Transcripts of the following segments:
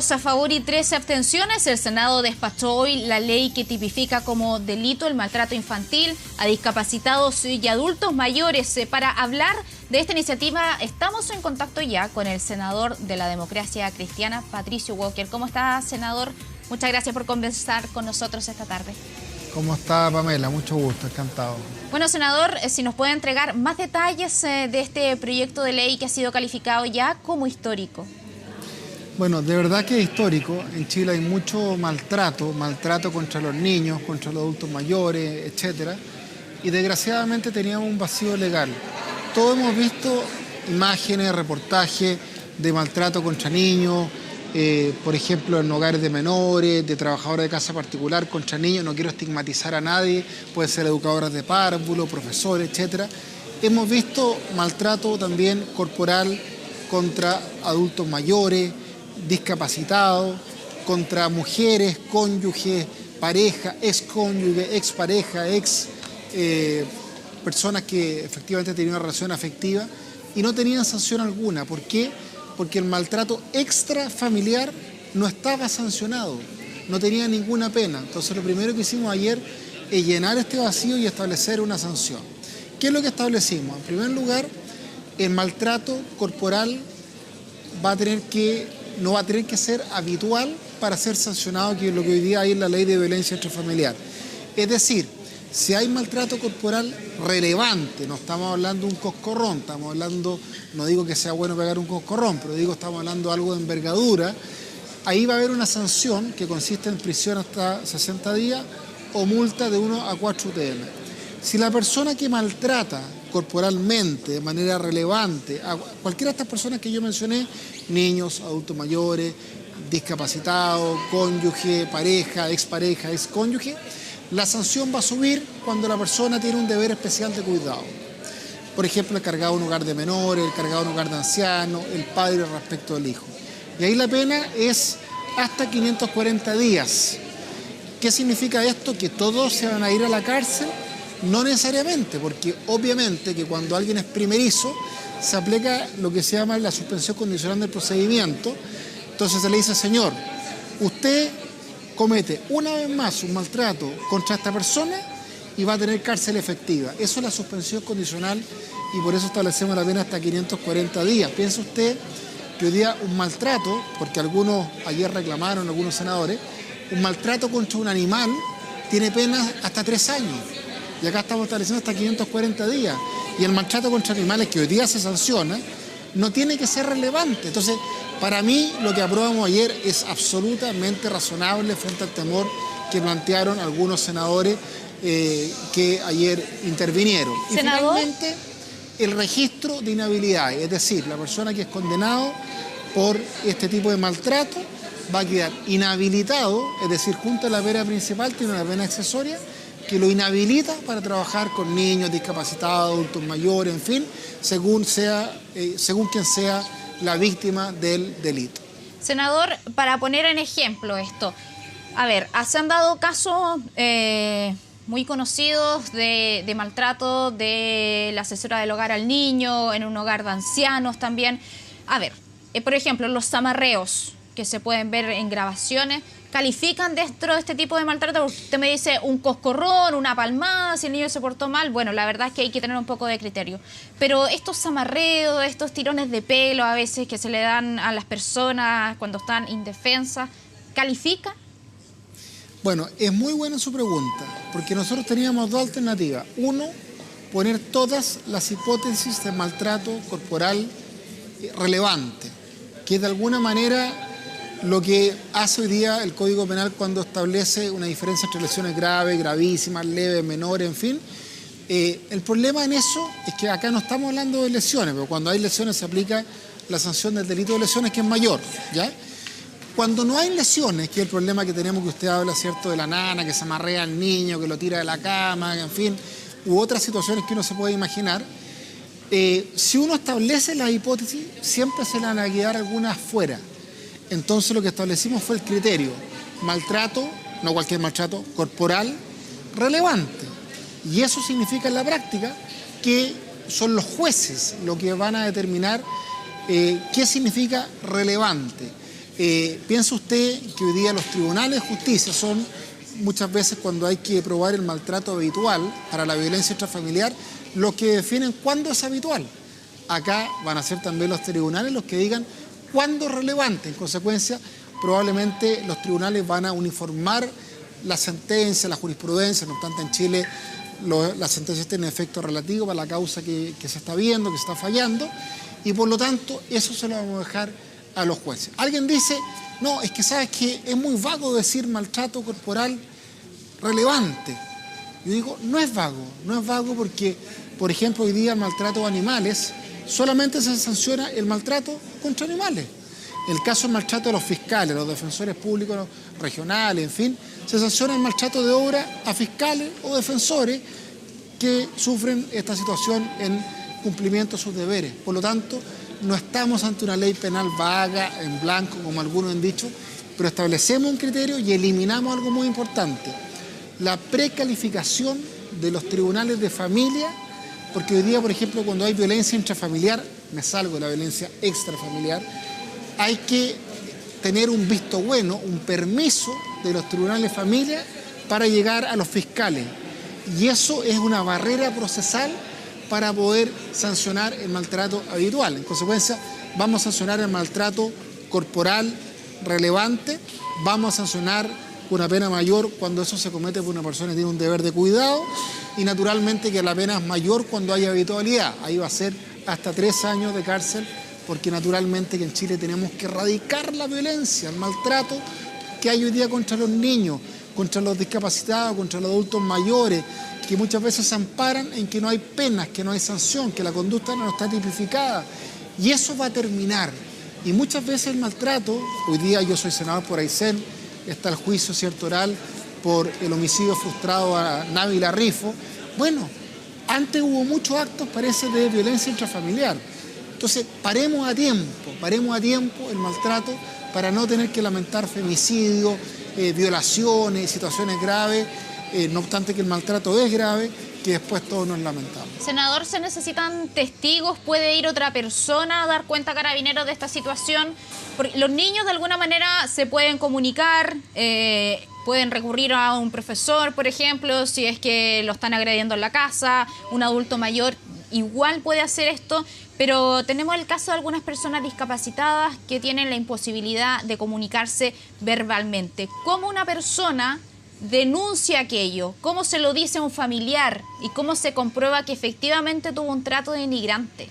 votos a favor y 13 abstenciones, el Senado despachó hoy la ley que tipifica como delito el maltrato infantil a discapacitados y adultos mayores. Para hablar de esta iniciativa estamos en contacto ya con el senador de la Democracia Cristiana, Patricio Walker. ¿Cómo está, senador? Muchas gracias por conversar con nosotros esta tarde. ¿Cómo está, Pamela? Mucho gusto, encantado. Bueno, senador, si nos puede entregar más detalles de este proyecto de ley que ha sido calificado ya como histórico. Bueno, de verdad que es histórico. En Chile hay mucho maltrato contra los niños, contra los adultos mayores, etcétera. Y desgraciadamente teníamos un vacío legal. Todos hemos visto imágenes, reportajes de maltrato contra niños, por ejemplo, en hogares de menores, de trabajadores de casa particular contra niños. No quiero estigmatizar a nadie, pueden ser educadoras de párvulo, profesores, etcétera. Hemos visto maltrato también corporal contra adultos mayores, discapacitados, contra mujeres, cónyuges, pareja, excónyuge, expareja, personas que efectivamente tenían una relación afectiva y no tenían sanción alguna. ¿Por qué? Porque el maltrato extrafamiliar no estaba sancionado, no tenía ninguna pena. Entonces lo primero que hicimos ayer es llenar este vacío y establecer una sanción. ¿Qué es lo que establecimos? En primer lugar, el maltrato corporal no va a tener que ser habitual para ser sancionado, que es lo que hoy día hay en la ley de violencia intrafamiliar. Es decir, si hay maltrato corporal relevante, no estamos hablando de un coscorrón, estamos hablando, no digo que sea bueno pegar un coscorrón, pero estamos hablando de algo de envergadura, ahí va a haber una sanción que consiste en prisión hasta 60 días o multa de 1 a 4 UTM. Si la persona que maltrata corporalmente, de manera relevante, a cualquiera de estas personas que yo mencioné, niños, adultos mayores, discapacitados, cónyuge, pareja, expareja, excónyuge, la sanción va a subir cuando la persona tiene un deber especial de cuidado. Por ejemplo, el cargado de un hogar de menores, el cargado de un hogar de ancianos, el padre respecto del hijo. Y ahí la pena es hasta 540 días. ¿Qué significa esto? Que todos se van a ir a la cárcel. No necesariamente, porque obviamente que cuando alguien es primerizo se aplica lo que se llama la suspensión condicional del procedimiento. Entonces se le dice, señor, usted comete una vez más un maltrato contra esta persona y va a tener cárcel efectiva. Eso es la suspensión condicional y por eso establecemos la pena hasta 540 días. Piensa usted que hoy día un maltrato, porque algunos ayer reclamaron, algunos senadores, un maltrato contra un animal tiene pena hasta 3 años. Y acá estamos estableciendo hasta 540 días. Y el maltrato contra animales que hoy día se sanciona no tiene que ser relevante. Entonces, para mí, lo que aprobamos ayer es absolutamente razonable frente al temor que plantearon algunos senadores que ayer intervinieron. Y finalmente, el registro de inhabilidad, es decir, la persona que es condenado por este tipo de maltrato va a quedar inhabilitado, es decir, junto a la pena principal tiene una pena accesoria que lo inhabilita para trabajar con niños, discapacitados, adultos mayores, en fin, según quien sea la víctima del delito. Senador, para poner en ejemplo esto, a ver, se han dado casos muy conocidos de maltrato de la asesora del hogar al niño, en un hogar de ancianos también. A ver, por ejemplo, los zamarreos que se pueden ver en grabaciones, ¿califican dentro de este tipo de maltrato? Usted me dice un coscorrón, una palmada, si el niño se portó mal. Bueno, la verdad es que hay que tener un poco de criterio. Pero estos amarreos, estos tirones de pelo a veces que se le dan a las personas cuando están indefensas, ¿califica? Bueno, es muy buena su pregunta, porque nosotros teníamos 2 alternativas. Uno, poner todas las hipótesis de maltrato corporal relevante, que de alguna manera lo que hace hoy día el Código Penal cuando establece una diferencia entre lesiones graves, gravísimas, leves, menores, en fin. El problema en eso es que acá no estamos hablando de lesiones, pero cuando hay lesiones se aplica la sanción del delito de lesiones, que es mayor, ¿ya? Cuando no hay lesiones, que es el problema que tenemos que usted habla, ¿cierto?, de la nana que se amarrea al niño, que lo tira de la cama, en fin, u otras situaciones que uno se puede imaginar, si uno establece las hipótesis, siempre se le van a quedar algunas fuera. Entonces lo que establecimos fue el criterio, maltrato, no cualquier maltrato, corporal, relevante. Y eso significa en la práctica que son los jueces los que van a determinar qué significa relevante. Piensa usted que hoy día los tribunales de justicia son muchas veces, cuando hay que probar el maltrato habitual para la violencia intrafamiliar, los que definen cuándo es habitual. Acá van a ser también los tribunales los que digan cuándo es relevante. En consecuencia, probablemente los tribunales van a uniformar la sentencia, la jurisprudencia. No obstante, en Chile las sentencias tienen efecto relativo para la causa que se está viendo, que se está fallando, y por lo tanto eso se lo vamos a dejar a los jueces. Alguien dice, no, es que sabes que es muy vago decir maltrato corporal relevante. Yo digo, no es vago porque, por ejemplo, hoy día el maltrato de animales solamente se sanciona el maltrato contra animales. El caso del maltrato de los fiscales, los defensores públicos regionales, en fin, se sanciona el maltrato de obra a fiscales o defensores que sufren esta situación en cumplimiento de sus deberes. Por lo tanto, no estamos ante una ley penal vaga, en blanco, como algunos han dicho, pero establecemos un criterio y eliminamos algo muy importante: la precalificación de los tribunales de familia, porque hoy día, por ejemplo, cuando hay violencia intrafamiliar, me salgo de la violencia extrafamiliar, hay que tener un visto bueno, un permiso de los tribunales de familia para llegar a los fiscales. Y eso es una barrera procesal para poder sancionar el maltrato habitual. En consecuencia, vamos a sancionar el maltrato corporal relevante, vamos a sancionar una pena mayor cuando eso se comete por una persona que tiene un deber de cuidado, y naturalmente que la pena es mayor cuando hay habitualidad. Ahí va a ser hasta 3 años de cárcel, porque naturalmente que en Chile tenemos que erradicar la violencia, el maltrato que hay hoy día contra los niños, contra los discapacitados, contra los adultos mayores, que muchas veces se amparan en que no hay penas, que no hay sanción, que la conducta no está tipificada. Y eso va a terminar. Y muchas veces el maltrato, hoy día yo soy senador por Aysén, está el juicio, cierto, oral por el homicidio frustrado a Návila Rifo. Bueno, antes hubo muchos actos, parece, de violencia intrafamiliar. Entonces, paremos a tiempo el maltrato para no tener que lamentar femicidios, violaciones, situaciones graves, no obstante que el maltrato es grave, que después todos nos lamentamos. Senador, ¿se necesitan testigos? ¿Puede ir otra persona a dar cuenta a Carabineros de esta situación? Porque los niños de alguna manera se pueden comunicar, pueden recurrir a un profesor, por ejemplo, si es que lo están agrediendo en la casa. Un adulto mayor igual puede hacer esto, pero tenemos el caso de algunas personas discapacitadas que tienen la imposibilidad de comunicarse verbalmente. ¿Cómo una persona denuncia aquello? ¿Cómo se lo dice a un familiar? ¿Y cómo se comprueba que efectivamente tuvo un trato denigrante?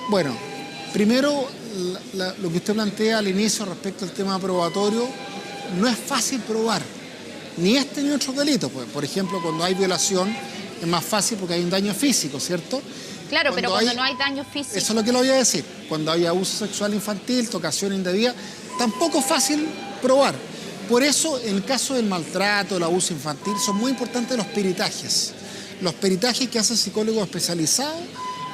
Bueno, primero, lo que usted plantea al inicio respecto al tema probatorio, no es fácil probar, ni este ni otro delito. Pues, por ejemplo, cuando hay violación es más fácil porque hay un daño físico, ¿cierto? Claro, pero cuando no hay daño físico... Eso es lo que le voy a decir. Cuando hay abuso sexual infantil, tocación indebida, tampoco es fácil probar. Por eso, en el caso del maltrato, del abuso infantil, son muy importantes los peritajes. Los peritajes que hacen psicólogos especializados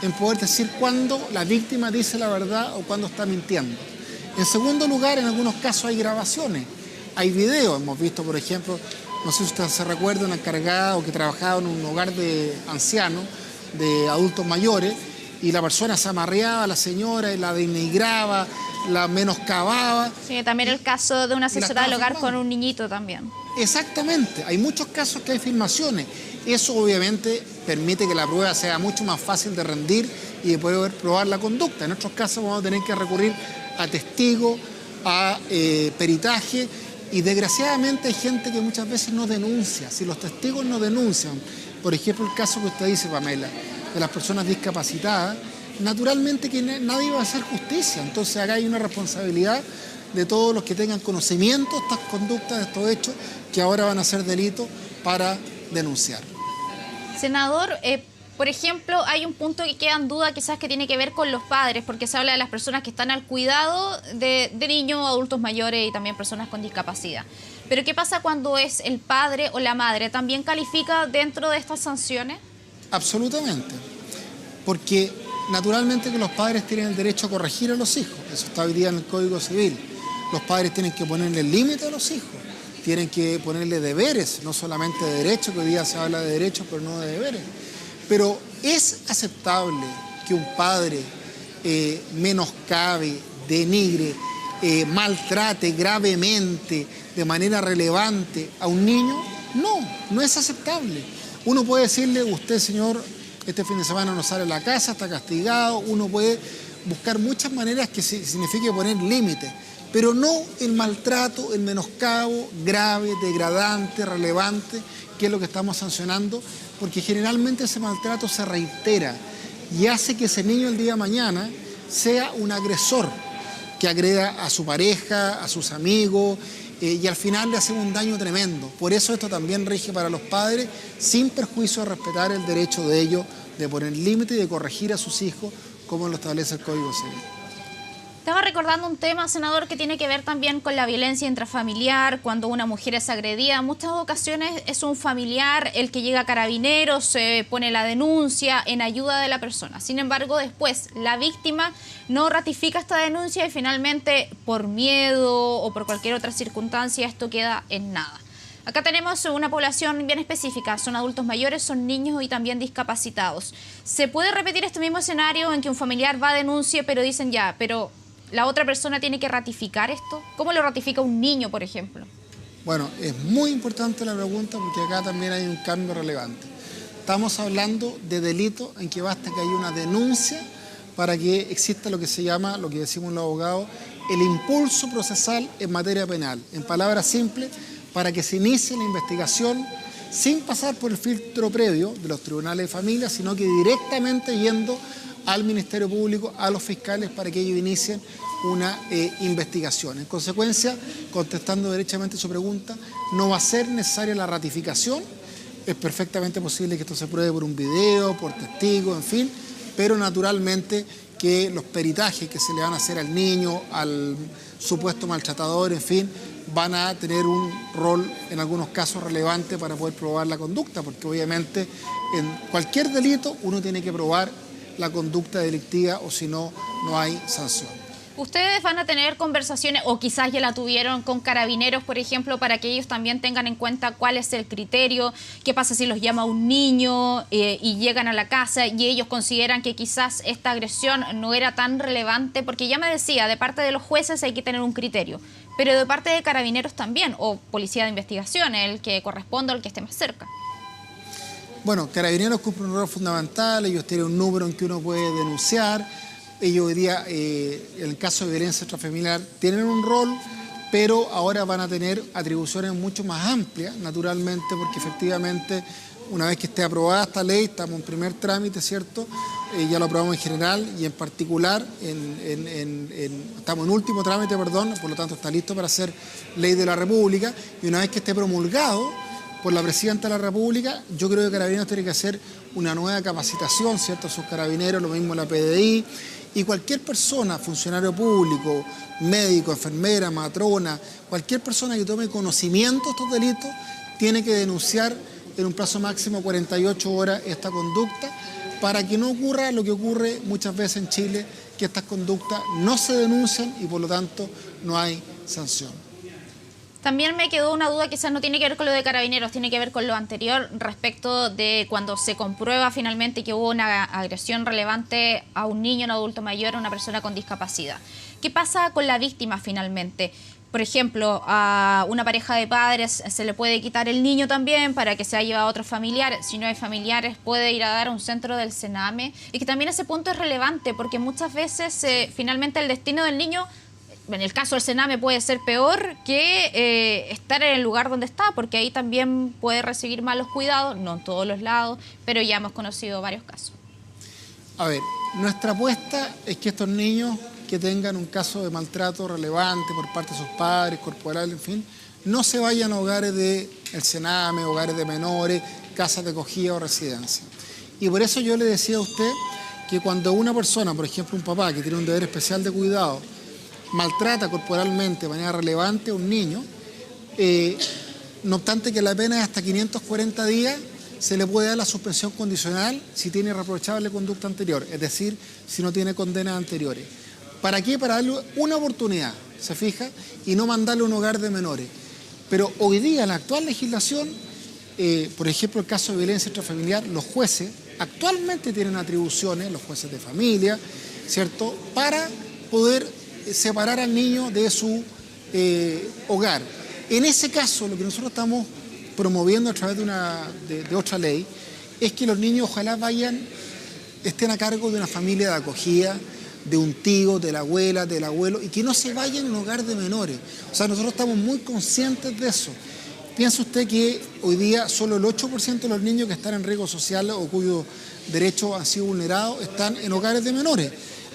en poder decir cuándo la víctima dice la verdad o cuándo está mintiendo. En segundo lugar, en algunos casos hay grabaciones, hay videos. Hemos visto, por ejemplo, no sé si usted se recuerda, una encargada o que trabajaba en un hogar de ancianos, de adultos mayores, y la persona se amarreaba a la señora y la denigraba, la menoscababa. Sí, también el caso de una asesora del hogar con un niñito también. Exactamente, hay muchos casos que hay filmaciones. Eso obviamente permite que la prueba sea mucho más fácil de rendir y de poder probar la conducta. En otros casos vamos a tener que recurrir a testigos, a peritaje, y desgraciadamente hay gente que muchas veces no denuncia. Si los testigos no denuncian, por ejemplo el caso que usted dice, Pamela, de las personas discapacitadas, naturalmente que nadie va a hacer justicia. Entonces acá hay una responsabilidad de todos los que tengan conocimiento de estas conductas, de estos hechos, que ahora van a ser delitos, para denunciar. Senador, por ejemplo, hay un punto que queda en duda quizás que tiene que ver con los padres, porque se habla de las personas que están al cuidado de niños, adultos mayores y también personas con discapacidad. Pero ¿qué pasa cuando es el padre o la madre? ¿También califica dentro de estas sanciones? Absolutamente, porque naturalmente que los padres tienen el derecho a corregir a los hijos. Eso está hoy día en el Código Civil. Los padres tienen que ponerle límite a los hijos, tienen que ponerle deberes, no solamente de derechos, que hoy día se habla de derechos, pero no de deberes. Pero ¿es aceptable que un padre menoscabe, denigre maltrate gravemente, de manera relevante a un niño, no es aceptable. Uno puede decirle, usted señor, este fin de semana no sale a la casa, está castigado, uno puede buscar muchas maneras que signifique poner límites, pero no el maltrato, el menoscabo grave, degradante, relevante, que es lo que estamos sancionando, porque generalmente ese maltrato se reitera y hace que ese niño el día de mañana sea un agresor que agreda a su pareja, a sus amigos, y al final le hace un daño tremendo. Por eso esto también rige para los padres, sin perjuicio de respetar el derecho de ellos de poner límite y de corregir a sus hijos, como lo establece el Código Civil. Estaba recordando un tema, senador, que tiene que ver también con la violencia intrafamiliar, cuando una mujer es agredida. En muchas ocasiones es un familiar el que llega a Carabineros, se pone la denuncia en ayuda de la persona. Sin embargo, después la víctima no ratifica esta denuncia y finalmente, por miedo o por cualquier otra circunstancia, esto queda en nada. Acá tenemos una población bien específica, son adultos mayores, son niños y también discapacitados. ¿Se puede repetir este mismo escenario en que un familiar va a denuncia, pero dicen ya, pero la otra persona tiene que ratificar esto? ¿Cómo lo ratifica un niño, por ejemplo? Bueno, es muy importante la pregunta porque acá también hay un cambio relevante. Estamos hablando de delitos en que basta que haya una denuncia para que exista lo que se llama, lo que decimos los abogados, el impulso procesal en materia penal. En palabras simples, para que se inicie la investigación sin pasar por el filtro previo de los tribunales de familia, sino que directamente yendo al Ministerio Público, a los fiscales, para que ellos inicien una investigación. En consecuencia, contestando derechamente su pregunta, no va a ser necesaria la ratificación, es perfectamente posible que esto se pruebe por un video, por testigo, en fin, pero naturalmente que los peritajes que se le van a hacer al niño, al supuesto maltratador, en fin, van a tener un rol en algunos casos relevante para poder probar la conducta, porque obviamente en cualquier delito uno tiene que probar la conducta delictiva o si no, no hay sanción. ¿Ustedes van a tener conversaciones, o quizás ya la tuvieron con Carabineros, por ejemplo, para que ellos también tengan en cuenta cuál es el criterio? ¿Qué pasa si los llama un niño y llegan a la casa y ellos consideran que quizás esta agresión no era tan relevante? Porque ya me decía, de parte de los jueces hay que tener un criterio, pero de parte de Carabineros también, o Policía de Investigación, el que corresponda o el que esté más cerca. Bueno, Carabineros cumple un rol fundamental, ellos tienen un número en que uno puede denunciar. Ellos hoy día, en el caso de violencia intrafamiliar, tienen un rol, pero ahora van a tener atribuciones mucho más amplias, naturalmente, porque efectivamente, una vez que esté aprobada esta ley, estamos en primer trámite, ¿cierto? Ya lo aprobamos en general y en particular, estamos en último trámite, perdón, por lo tanto está listo para ser ley de la República, y una vez que esté promulgado por la Presidenta de la República, yo creo que Carabineros tiene que hacer una nueva capacitación, ¿cierto? A sus carabineros, lo mismo la PDI, y cualquier persona, funcionario público, médico, enfermera, matrona, cualquier persona que tome conocimiento de estos delitos, tiene que denunciar en un plazo máximo de 48 horas esta conducta, para que no ocurra lo que ocurre muchas veces en Chile, que estas conductas no se denuncian y por lo tanto no hay sanción. También me quedó una duda, quizás no tiene que ver con lo de Carabineros, tiene que ver con lo anterior respecto de cuando se comprueba finalmente que hubo una agresión relevante a un niño, un adulto mayor, a una persona con discapacidad. ¿Qué pasa con la víctima finalmente? Por ejemplo, a una pareja de padres se le puede quitar el niño también para que sea llevado a otro familiar. Si no hay familiares, puede ir a dar a un centro del Sename. Y que también ese punto es relevante porque muchas veces finalmente el destino del niño, en el caso del Sename, puede ser peor que estar en el lugar donde está, porque ahí también puede recibir malos cuidados, no en todos los lados, pero ya hemos conocido varios casos. A ver, nuestra apuesta es que estos niños que tengan un caso de maltrato relevante por parte de sus padres, corporal, en fin, no se vayan a hogares del Sename, hogares de menores, casas de acogida o residencia. Y por eso yo le decía a usted que cuando una persona, por ejemplo un papá que tiene un deber especial de cuidado, maltrata corporalmente de manera relevante a un niño, no obstante que la pena es hasta 540 días, se le puede dar la suspensión condicional si tiene reprochable conducta anterior, es decir, si no tiene condenas anteriores. ¿Para qué? Para darle una oportunidad, ¿se fija? Y no mandarle a un hogar de menores. Pero hoy día, en la actual legislación, por ejemplo, el caso de violencia intrafamiliar, los jueces actualmente tienen atribuciones, los jueces de familia, ¿cierto?, para poder separar al niño de su hogar. En ese caso, lo que nosotros estamos promoviendo a través de otra ley es que los niños ojalá estén a cargo de una familia de acogida, de un tío, de la abuela, del abuelo, y que no se vayan a un hogar de menores. O sea, nosotros estamos muy conscientes de eso. Piensa usted que hoy día solo el 8% de los niños que están en riesgo social o cuyos derechos han sido vulnerados están en hogares de menores.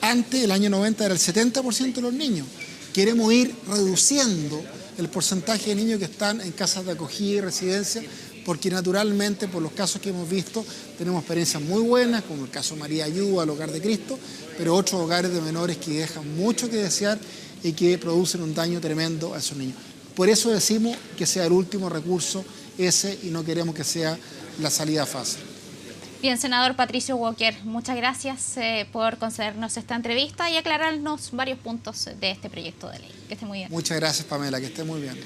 Antes, el año 90, era el 70% de los niños. Queremos ir reduciendo el porcentaje de niños que están en casas de acogida y residencia, porque naturalmente, por los casos que hemos visto, tenemos experiencias muy buenas, como el caso María Ayuda, el Hogar de Cristo, pero otros hogares de menores que dejan mucho que desear y que producen un daño tremendo a esos niños. Por eso decimos que sea el último recurso ese y no queremos que sea la salida fácil. Bien, senador Patricio Walker, muchas gracias por concedernos esta entrevista y aclararnos varios puntos de este proyecto de ley. Que esté muy bien. Muchas gracias, Pamela, que esté muy bien.